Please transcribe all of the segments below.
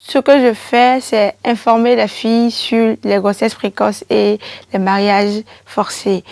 Ce que je fais, c'est informer les filles sur les grossesses précoces et les mariages forcés.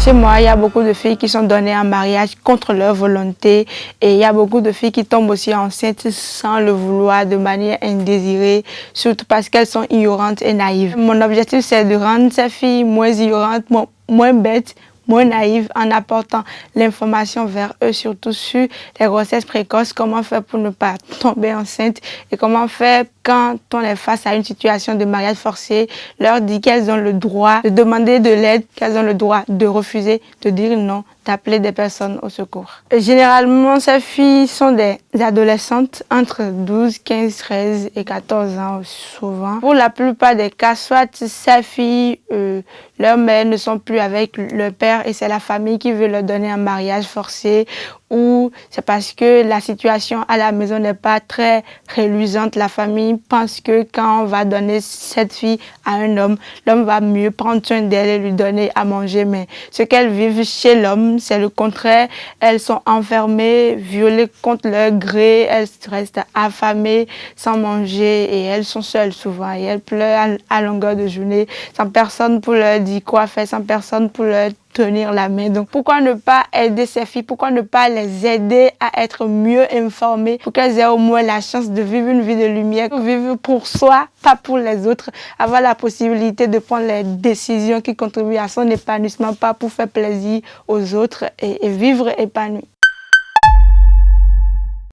Chez moi, il y a beaucoup de filles qui sont données en mariage contre leur volonté et il y a beaucoup de filles qui tombent aussi enceintes sans le vouloir, de manière indésirée, surtout parce qu'elles sont ignorantes et naïves. Mon objectif, c'est de rendre ces filles moins ignorantes, moins bêtes, moins naïves en apportant l'information vers eux, surtout sur les grossesses précoces, comment faire pour ne pas tomber enceinte et comment faire quand on est face à une situation de mariage forcé, leur dire qu'elles ont le droit de demander de l'aide, qu'elles ont le droit de refuser, de dire non, d'appeler des personnes au secours. Généralement, ces filles sont des adolescentes entre 12, 15, 13 et 14 ans souvent. Pour la plupart des cas, soit ces filles, leurs mères ne sont plus avec leur père et c'est la famille qui veut leur donner un mariage forcé, ou c'est parce que la situation à la maison n'est pas très reluisante. La famille pense que quand on va donner cette fille à un homme, l'homme va mieux prendre soin d'elle et lui donner à manger. Mais ce qu'elles vivent chez l'homme, c'est le contraire. Elles sont enfermées, violées contre leur gré, elles restent affamées, sans manger et elles sont seules souvent. Et elles pleurent à longueur de journée, sans personne pour leur dire quoi faire, sans personne pour leur tenir la main. Donc pourquoi ne pas aider ces filles, pourquoi ne pas les aider à être mieux informées pour qu'elles aient au moins la chance de vivre une vie de lumière, vivre pour soi, pas pour les autres, avoir la possibilité de prendre les décisions qui contribuent à son épanouissement, pas pour faire plaisir aux autres et vivre épanoui.